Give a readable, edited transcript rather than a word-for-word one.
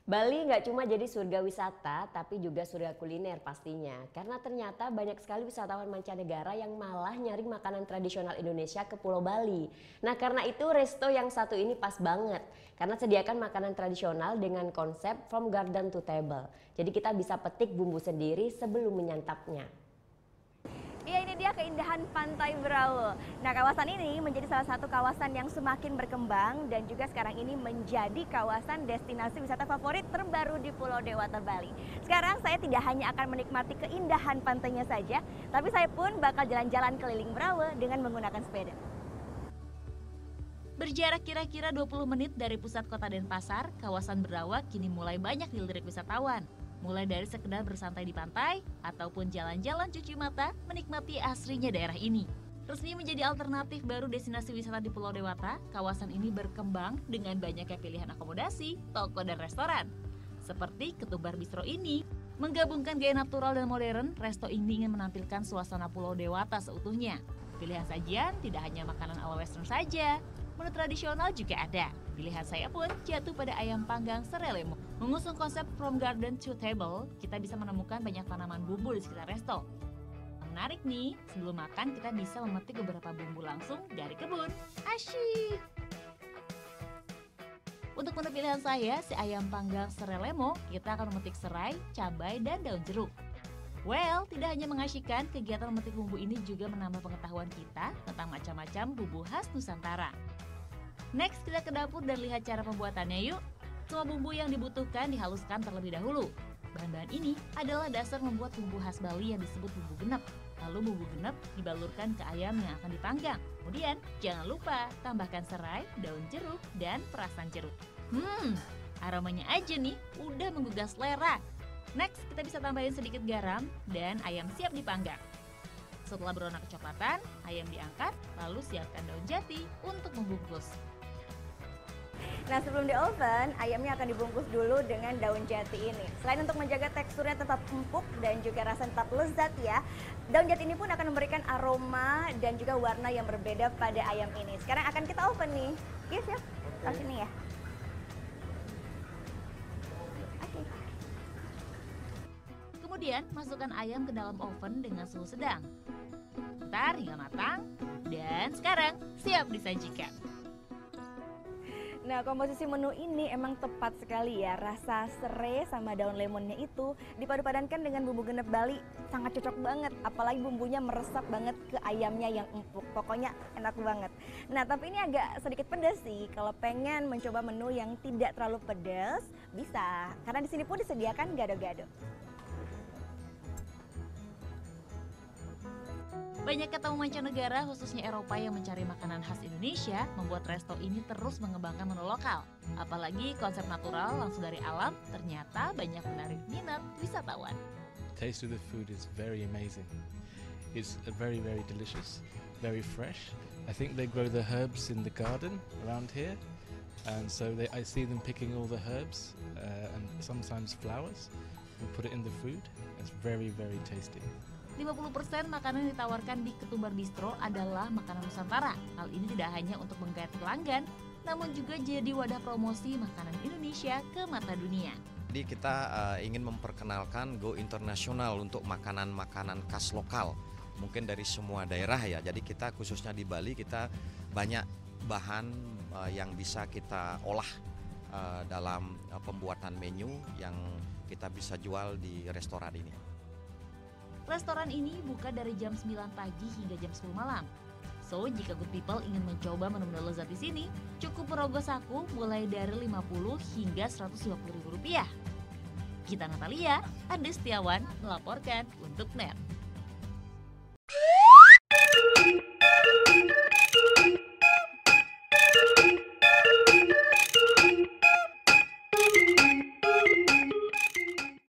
Bali nggak cuma jadi surga wisata, tapi juga surga kuliner pastinya. Karena ternyata banyak sekali wisatawan mancanegara yang malah nyari makanan tradisional Indonesia ke Pulau Bali. Nah karena itu resto yang satu ini pas banget. Karena sediakan makanan tradisional dengan konsep from garden to table. Jadi kita bisa petik bumbu sendiri sebelum menyantapnya. Iya, ini dia keindahan Pantai Brau. Nah, kawasan ini menjadi salah satu kawasan yang semakin berkembang dan juga sekarang ini menjadi kawasan destinasi wisata favorit terbaru di Pulau Dewata, Bali. Sekarang saya tidak hanya akan menikmati keindahan pantainya saja, tapi saya pun bakal jalan-jalan keliling Brau dengan menggunakan sepeda. Berjarak kira-kira 20 menit dari pusat kota Denpasar, kawasan Berawa kini mulai banyak dilirik wisatawan. Mulai dari sekedar bersantai di pantai, ataupun jalan-jalan cuci mata menikmati asrinya daerah ini. Resmi menjadi alternatif baru destinasi wisata di Pulau Dewata, kawasan ini berkembang dengan banyaknya pilihan akomodasi, toko, dan restoran. Seperti Ketumbar Bistro ini, menggabungkan gaya natural dan modern, resto ini ingin menampilkan suasana Pulau Dewata seutuhnya. Pilihan sajian tidak hanya makanan ala western saja, menu tradisional juga ada. Pilihan saya pun jatuh pada ayam panggang serai lemon. Mengusung konsep from garden to table, kita bisa menemukan banyak tanaman bumbu di sekitar resto. Menarik nih, sebelum makan kita bisa memetik beberapa bumbu langsung dari kebun. Asyik! Untuk menu pilihan saya, si ayam panggang serai lemo, kita akan memetik serai, cabai, dan daun jeruk. Well, tidak hanya mengasyikkan, kegiatan memetik bumbu ini juga menambah pengetahuan kita tentang macam-macam bumbu khas Nusantara. Next, kita ke dapur dan lihat cara pembuatannya yuk. Semua bumbu yang dibutuhkan dihaluskan terlebih dahulu. Bahan-bahan ini adalah dasar membuat bumbu khas Bali yang disebut bumbu genep. Lalu bumbu genep dibalurkan ke ayam yang akan dipanggang. Kemudian, jangan lupa tambahkan serai, daun jeruk, dan perasan jeruk. Aromanya aja nih, udah menggugah selera. Next, kita bisa tambahin sedikit garam dan ayam siap dipanggang. Setelah berwarna kecoklatan, ayam diangkat, lalu siapkan daun jati untuk membungkus. Nah, sebelum di oven, ayamnya akan dibungkus dulu dengan daun jati ini. Selain untuk menjaga teksturnya tetap empuk dan juga rasa tetap lezat ya, daun jati ini pun akan memberikan aroma dan juga warna yang berbeda pada ayam ini. Sekarang akan kita oven nih. Oke, siap? Taruh sini ya. Oke. Kemudian, masukkan ayam ke dalam oven dengan suhu sedang. Bentar hingga matang, dan sekarang siap disajikan. Nah, komposisi menu ini emang tepat sekali ya. Rasa serai sama daun lemonnya itu dipadu-padankan dengan bumbu genep Bali. Sangat cocok banget, apalagi bumbunya meresap banget ke ayamnya yang empuk. Pokoknya enak banget. Nah, tapi ini agak sedikit pedas sih. Kalau pengen mencoba menu yang tidak terlalu pedas, bisa. Karena di sini pun disediakan gado-gado. Banyaknya tamu mancanegara, khususnya Eropa yang mencari makanan khas Indonesia, membuat resto ini terus mengembangkan menu lokal. Apalagi konsep natural langsung dari alam, ternyata banyak menarik minat wisatawan. Taste of the food is very amazing. It's very, very delicious, very fresh. I think they grow the herbs in the garden around here, and so I see them picking all the herbs and sometimes flowers and put it in the food. It's very, very tasty. 50% makanan yang ditawarkan di Ketumbar Bistro adalah makanan Nusantara. Hal ini tidak hanya untuk menggait pelanggan, namun juga jadi wadah promosi makanan Indonesia ke mata dunia. Jadi kita ingin memperkenalkan go internasional untuk makanan-makanan khas lokal. Mungkin dari semua daerah ya. Jadi kita khususnya di Bali kita banyak bahan yang bisa kita olah dalam pembuatan menu yang kita bisa jual di restoran ini. Restoran ini buka dari jam 9 pagi hingga jam 10 malam. So, jika good people ingin mencoba menu-menu lezat di sini, cukup merogoh saku mulai dari 50 hingga 150 ribu rupiah. Gita Natalia, Andi Setiawan melaporkan untuk NET.